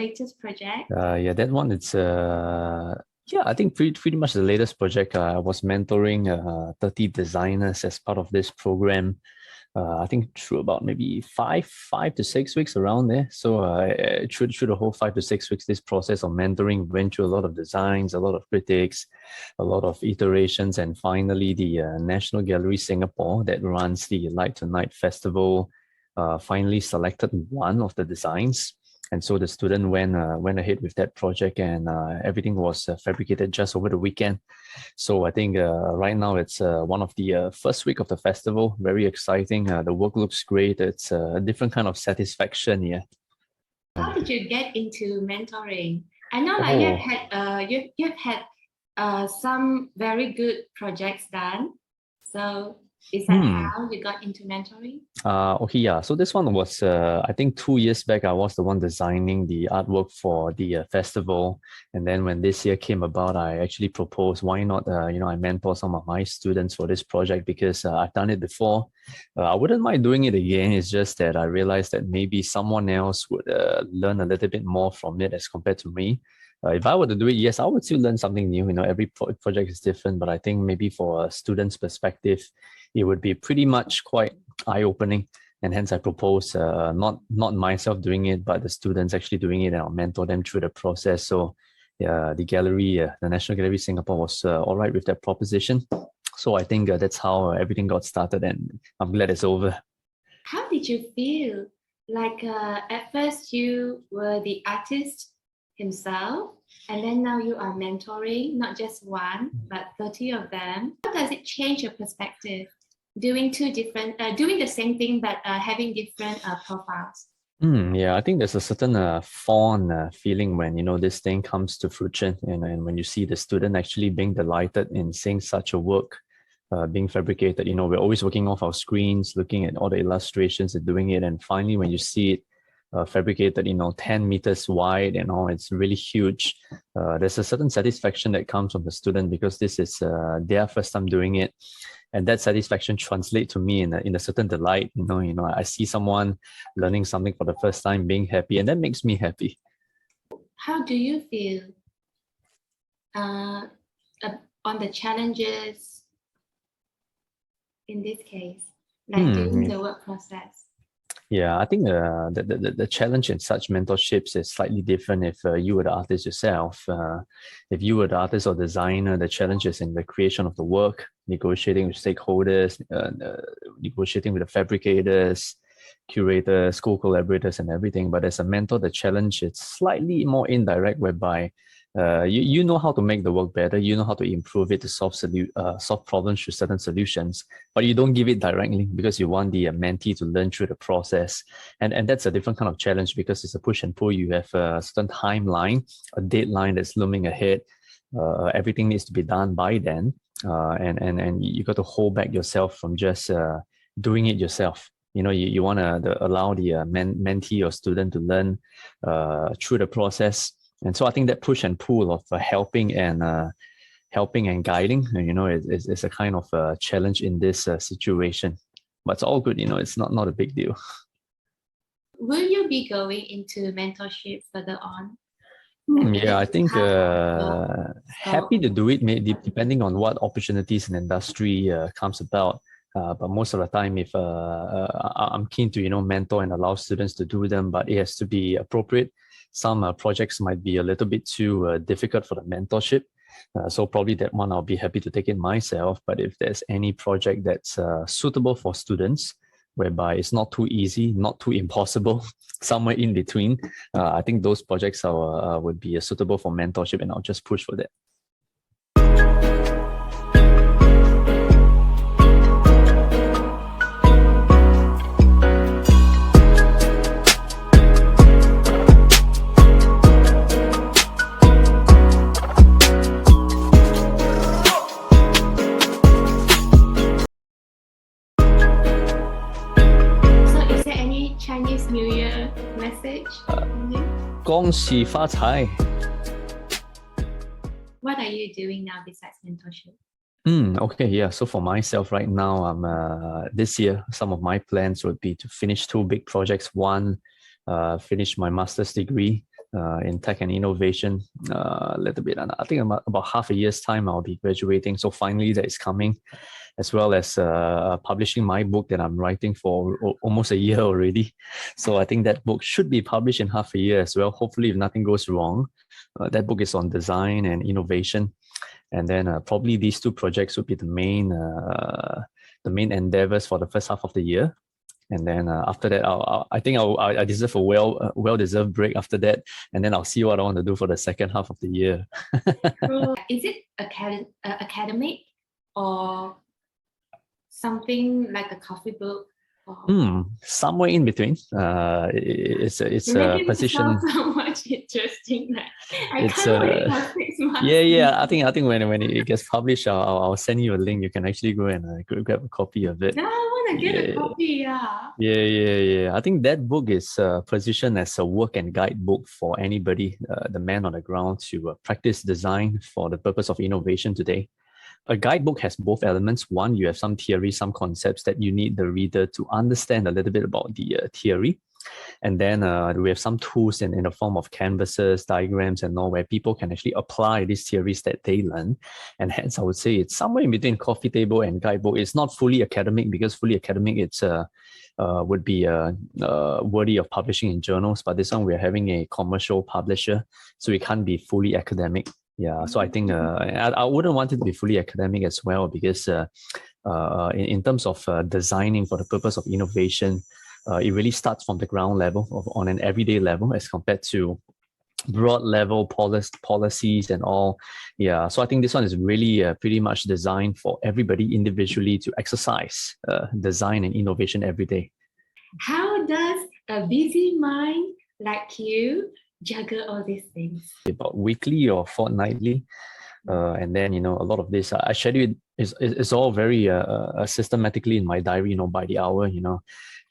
latest project? Yeah, that one, it's yeah, I think pretty much the latest project. I was mentoring 30 designers as part of this program. I think through about maybe five to 6 weeks around there. So through the whole 5 to 6 weeks, this process of mentoring went through a lot of designs, a lot of critics, a lot of iterations, and finally the National Gallery Singapore that runs the Light to Night Festival finally selected one of the designs. And so the student went ahead with that project, and everything was fabricated just over the weekend. So I think right now it's one of the first week of the festival. Very exciting. The work looks great. It's a different kind of satisfaction. Yeah. How did you get into mentoring? I know like you've had some very good projects done. So is that how you got into mentoring? Okay, yeah. So this one was, I think 2 years back, I was the one designing the artwork for the festival. And then when this year came about, I actually proposed, why not, I mentor some of my students for this project because I've done it before. I wouldn't mind doing it again. It's just that I realized that maybe someone else would learn a little bit more from it as compared to me. If I were to do it, yes, I would still learn something new. Every project is different, but I think maybe for a student's perspective, it would be pretty much quite eye-opening. And hence I propose not myself doing it, but the students actually doing it, and I'll mentor them through the process. So yeah, the gallery, the National Gallery Singapore was all right with that proposition. So I think that's how everything got started, and I'm glad it's over. How did you feel? Like at first you were the artist himself, and then now you are mentoring not just one but 30 of them. How does it change your perspective doing doing the same thing but having different profiles? Yeah, I think there's a certain fond feeling when this thing comes to fruition, and when you see the student actually being delighted in seeing such a work being fabricated. We're always working off our screens, looking at all the illustrations and doing it, and finally when you see it fabricated 10 meters wide and all, it's really huge. There's a certain satisfaction that comes from the student because this is their first time doing it, and that satisfaction translates to me in a certain delight. I see someone learning something for the first time, being happy, and that makes me happy. How do you feel on the challenges in this case, like doing the work process? Yeah, I think the challenge in such mentorships is slightly different if you were the artist yourself. If you were the artist or designer, the challenge is in the creation of the work, negotiating with stakeholders, negotiating with the fabricators, curators, co-collaborators, and everything. But as a mentor, the challenge is slightly more indirect, whereby you know how to make the work better, you know how to improve it to solve problems through certain solutions, but you don't give it directly because you want the mentee to learn through the process. And that's a different kind of challenge because it's a push and pull. You have a certain timeline, a deadline that's looming ahead. Everything needs to be done by then. And you got to hold back yourself from just doing it yourself. You want to allow the mentee or student to learn through the process. And so I think that push and pull of helping and guiding, is a kind of a challenge in this situation. But it's all good, it's not a big deal. Will you be going into mentorship further on? Yeah, I think happy to do it, maybe depending on what opportunities in industry comes about. But most of the time, if I'm keen to mentor and allow students to do them, but it has to be appropriate. Some projects might be a little bit too difficult for the mentorship. So probably that one I'll be happy to take it myself. But if there's any project that's suitable for students, whereby it's not too easy, not too impossible, somewhere in between, I think those projects would be suitable for mentorship, and I'll just push for that. Chinese New Year message? 恭喜发财. What are you doing now besides mentorship? Okay, yeah. So for myself right now, this year, some of my plans would be to finish 2 big projects. One, finish my master's degree. in tech and innovation. A little bit, I think about half a year's time I'll be graduating. So finally that is coming, as well as publishing my book that I'm writing for almost a year already. So I think that book should be published in half a year as well. Hopefully, if nothing goes wrong. That book is on design and innovation. And then probably these two projects would be the main endeavors for the first half of the year. And then after that, I think I deserve a well-deserved break after that. And then I'll see what I want to do for the second half of the year. Is it academic or something like a coffee book? Somewhere in between. It's a position. So much interesting. I can't wait for 6 months. Yeah. I think when it gets published, I'll send you a link. You can actually go and grab a copy of it. No, I want to get a copy. Yeah. I think that book is positioned as a work and guide book for anybody, the man on the ground, to practice design for the purpose of innovation today. A guidebook has both elements. One, you have some theory, some concepts that you need the reader to understand a little bit about the theory. And then we have some tools in the form of canvases, diagrams, and all, where people can actually apply these theories that they learn. And hence, I would say it's somewhere in between coffee table and guidebook. It's not fully academic, because fully academic, it's would be worthy of publishing in journals. But this one, we're having a commercial publisher, so it can't be fully academic. Yeah, so I think I wouldn't want it to be fully academic as well, because in terms of designing for the purpose of innovation, it really starts from the ground level, on an everyday level, as compared to broad level policies and all. Yeah, so I think this one is really pretty much designed for everybody individually to exercise design and innovation every day. How does a busy mind like you juggle all these things? About weekly or fortnightly. And then, a lot of this, I schedule it, it's all very systematically in my diary, by the hour,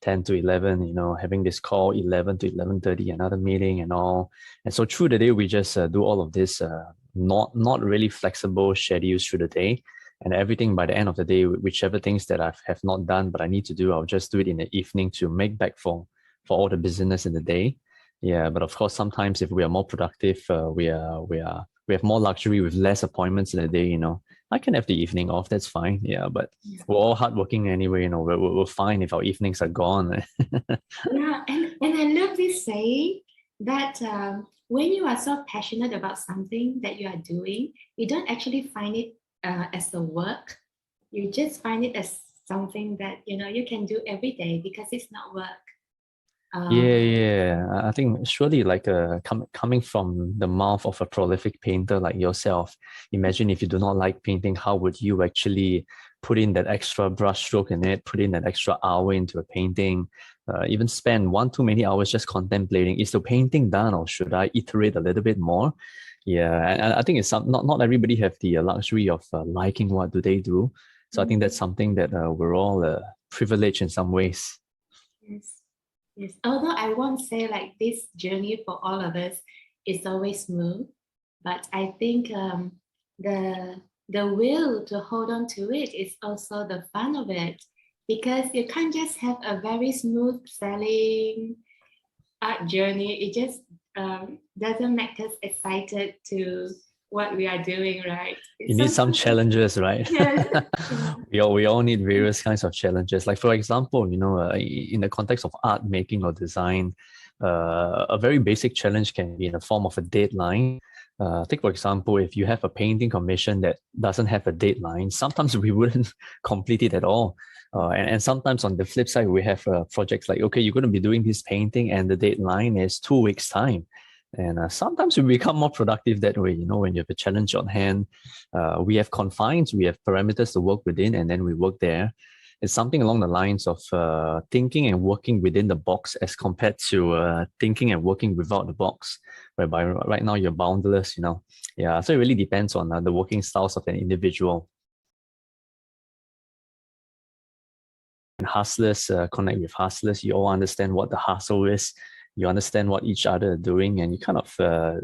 10 to 11, having this call, 11 to 11:30, another meeting and all. And so through the day, we just do all of this, not really flexible schedules through the day. And everything by the end of the day, whichever things that I have not done, but I need to do, I'll just do it in the evening to make back for all the business in the day. Yeah, but of course, sometimes if we are more productive, we have more luxury with less appointments in the day. I can have the evening off. That's fine. Yeah, but we're all hardworking anyway. We're fine if our evenings are gone. Yeah, and I love this saying that when you are so passionate about something that you are doing, you don't actually find it as a work. You just find it as something that you can do every day because it's not work. Yeah. I think surely, like coming from the mouth of a prolific painter like yourself, imagine if you do not like painting, how would you actually put in that extra brush stroke in it, put in that extra hour into a painting, even spend one too many hours just contemplating, is the painting done or should I iterate a little bit more? Yeah, and I think it's not everybody have the luxury of liking what do they do. So I think that's something that we're all privileged in some ways. Yes, although I won't say like this journey for all of us is always smooth, but I think the will to hold on to it is also the fun of it, because you can't just have a very smooth sailing art journey. It just doesn't make us excited to what we are doing, right? You need some challenges, right? Yes. we all need various kinds of challenges. Like, for example, in the context of art making or design, a very basic challenge can be in the form of a deadline. Take, for example, if you have a painting commission that doesn't have a deadline, sometimes we wouldn't complete it at all. And sometimes on the flip side, we have projects like, okay, you're going to be doing this painting and the deadline is 2 weeks' time. And sometimes we become more productive that way, when you have a challenge on hand. We have confines, we have parameters to work within, and then we work there. It's something along the lines of thinking and working within the box as compared to thinking and working without the box, whereby right now you're boundless, Yeah, so it really depends on the working styles of an individual. And hustlers connect with hustlers. You all understand what the hustle is. You understand what each other are doing, and you kind of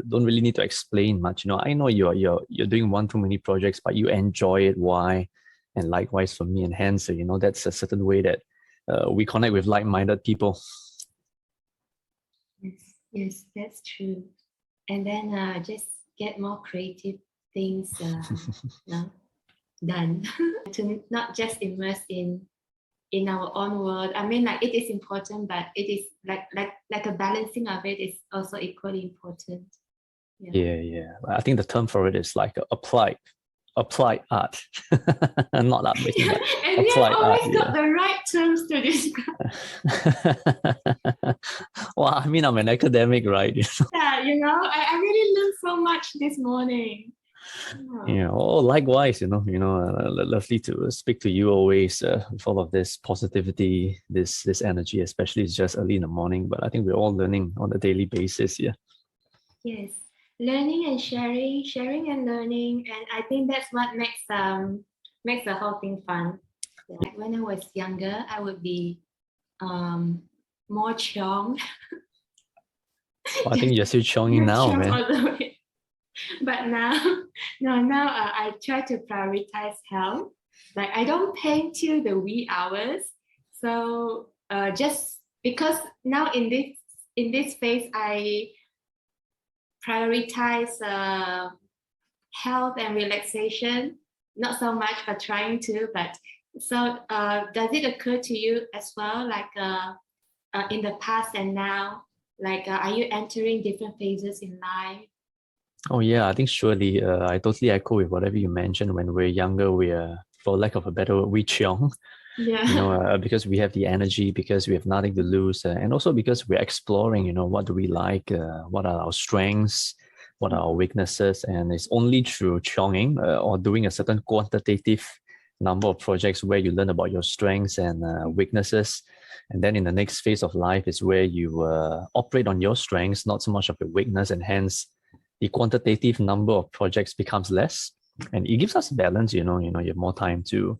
don't really need to explain much. I know you're doing one too many projects, but you enjoy it. Why? And likewise for me and hence, that's a certain way that we connect with like-minded people. Yes, that's true. and then just get more creative things done to not just immerse in our own world. I mean, like it is important, but it is like a balancing of it is also equally important. Yeah. I think the term for it is like applied art, not art making, but and we have applied art. always got the right terms to describe. Well, I mean, I'm an academic, right? Yeah, I really learned so much this morning. Yeah. Oh, likewise, lovely to speak to you always, with all of this positivity, this energy, especially it's just early in the morning, but I think we're all learning on a daily basis. Yeah. Yes, learning and sharing and learning, and I think that's what makes the whole thing fun. Like when I was younger, I would be more chiong. Well, I think you're still chonging now, man. But now I try to prioritize health. Like I don't paint till the wee hours. So just because now in this phase, I prioritize health and relaxation. Not so much, but trying to. But so does it occur to you as well, like in the past and now? Like, are you entering different phases in life? Oh yeah, I think surely I totally echo with whatever you mentioned. When we're younger, we're, for lack of a better word, we chiong. Yeah. Because we have the energy, because we have nothing to lose, and also because we're exploring, what do we like, what are our strengths, what are our weaknesses, and it's only through chonging or doing a certain quantitative number of projects where you learn about your strengths and weaknesses. And then in the next phase of life is where you operate on your strengths, not so much of your weakness, and hence the quantitative number of projects becomes less, and it gives us balance. You have more time to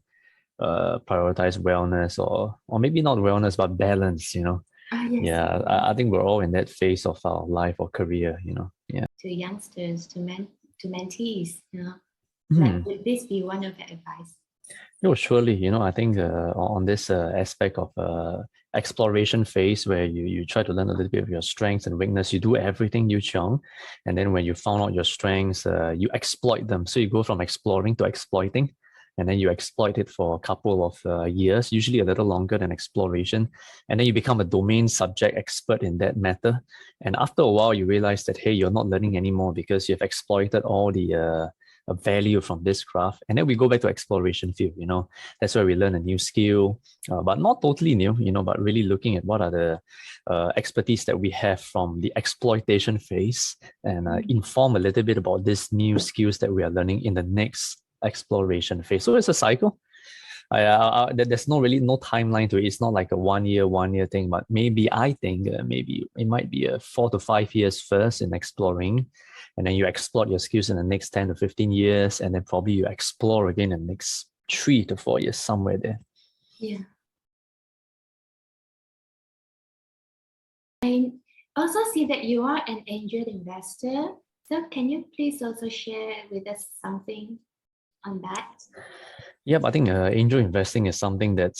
prioritize wellness, or maybe not wellness but balance. Yes. Yeah, I think we're all in that phase of our life or career. Yeah. To youngsters, to mentees, like would this be one of the advice? No, surely. I think on this aspect of exploration phase where you try to learn a little bit of your strengths and weakness, you do everything you chong, and then when you found out your strengths, you exploit them. So you go from exploring to exploiting, and then you exploit it for a couple of years, usually a little longer than exploration, and then you become a domain subject expert in that matter. And after a while, you realize that, hey, you're not learning anymore because you've exploited all the value from this craft. And then we go back to exploration field. That's where we learn a new skill, but not totally new, but really looking at what are the expertise that we have from the exploitation phase, and inform a little bit about these new skills that we are learning in the next exploration phase. So it's a cycle. There's no timeline to it. It's not like a one year thing, but maybe I think maybe it might be a 4 to 5 years first in exploring, and then you explore your skills in the next 10 to 15 years, and then probably you explore again in the next 3 to 4 years, somewhere there. Yeah. I also see that you are an angel investor. So can you please also share with us something on that? Yeah, I think angel investing is something that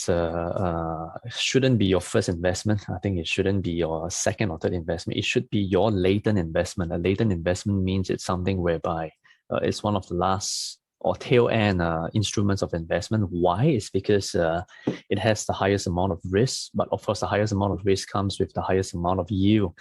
shouldn't be your first investment. I think it shouldn't be your second or third investment. It should be your latent investment. A latent investment means it's something whereby it's one of the last or tail end instruments of investment. Why? It's because it has the highest amount of risk, but of course the highest amount of risk comes with the highest amount of yield.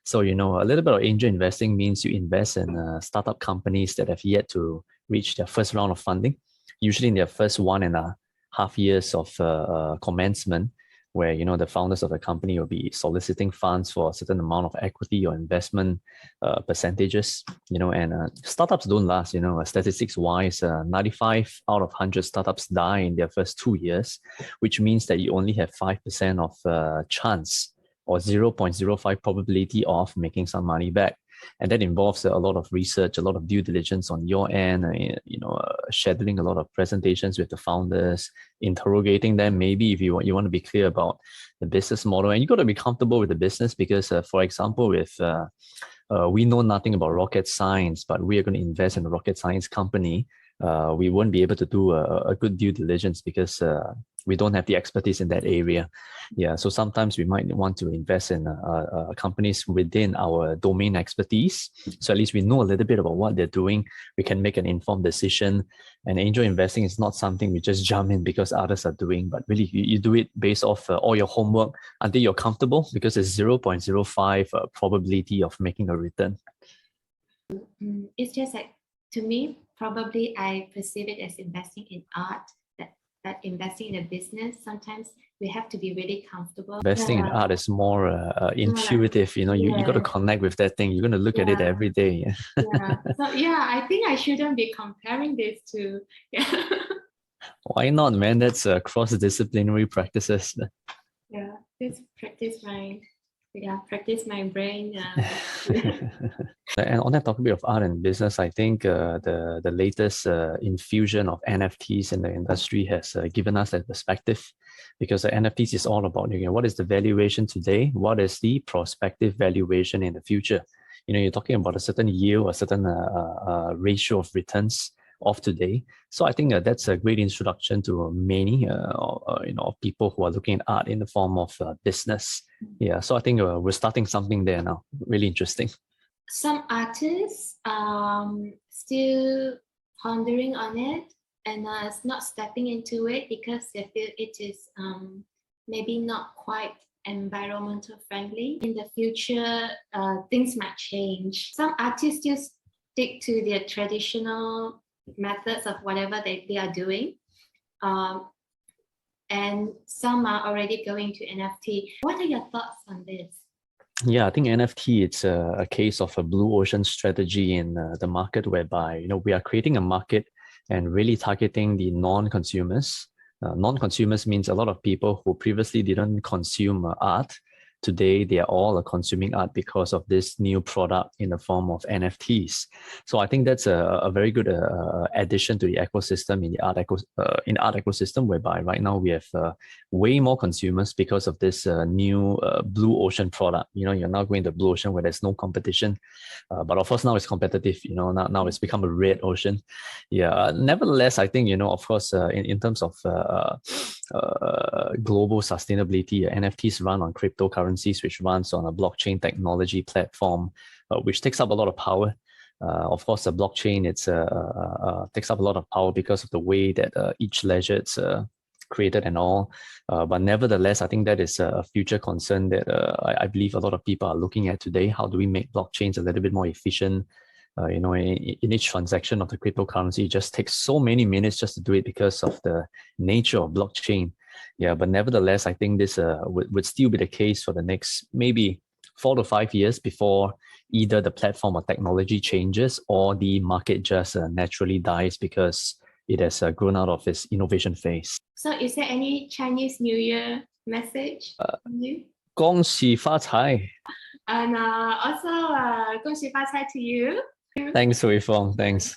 So, a little bit of angel investing means you invest in startup companies that have yet to reach their first round of funding, usually in their first 1.5 years of commencement, where the founders of the company will be soliciting funds for a certain amount of equity or investment percentages. And startups don't last. Statistics wise, 95 out of 100 startups die in their first 2 years, which means that you only have 5% of chance or 0.05 probability of making some money back. And that involves a lot of research, a lot of due diligence on your end, scheduling a lot of presentations with the founders, interrogating them. Maybe if you want to be clear about the business model, and you got to be comfortable with the business because, for example, with we know nothing about rocket science, but we are going to invest in a rocket science company. We won't be able to do a good due diligence because we don't have the expertise in that area. Yeah, so sometimes we might want to invest in companies within our domain expertise. So at least we know a little bit about what they're doing. We can make an informed decision. And angel investing is not something we just jump in because others are doing, but really you do it based off all your homework until you're comfortable, because it's 0.05 probability of making a return. It's just like, to me, probably I perceive it as investing in art, that investing in a business, sometimes we have to be really comfortable. Investing in art is more intuitive, you know, you got to connect with that thing. You're going to look at it every day. So yeah, I think I shouldn't be comparing this to, Why not, man? That's cross-disciplinary practices. Yeah, just practice my brain. And on that topic of art and business, I think the latest infusion of NFTs in the industry has given us that perspective, because the NFTs is all about, you know, what is the valuation today? What is the prospective valuation in the future? You know, you're talking about a certain yield, a certain ratio of returns of today. So I think that's a great introduction to many, you know, people who are looking at art in the form of business. Yeah, so I think we're starting something there now. Really interesting. Some artists still pondering on it and not stepping into it because they feel it is maybe not quite environmental friendly. In the future, things might change. Some artists still stick to their traditional methods of whatever they are doing. And some are already going to NFT. What are your thoughts on this? Yeah, I think NFT, it's a case of a blue ocean strategy in the market, whereby, you know, we are creating a market and really targeting the non-consumers. Non-consumers means a lot of people who previously didn't consume art. Today, they are all consuming art because of this new product in the form of NFTs. So I think that's a very good addition to the ecosystem in the art ecosystem, whereby right now we have way more consumers because of this new blue ocean product. You know, you're now going to blue ocean where there's no competition, but of course now it's competitive. You know, now it's become a red ocean. Yeah. Nevertheless, I think, you know, of course, in terms of global sustainability, NFTs run on cryptocurrencies, which runs on a blockchain technology platform, which takes up a lot of power. Of course, the blockchain takes up a lot of power because of the way that each ledger it's created and all. But nevertheless, I think that is a future concern that I believe a lot of people are looking at today. How do we make blockchains a little bit more efficient? You know, in each transaction of the cryptocurrency, it just takes so many minutes just to do it because of the nature of blockchain. Yeah, but nevertheless, I think this would still be the case for the next maybe 4 to 5 years before either the platform or technology changes or the market just naturally dies because it has grown out of its innovation phase. So is there any Chinese New Year message from you? 恭喜发财. And also 恭喜发财 to you. Thanks, Huifong. Thanks.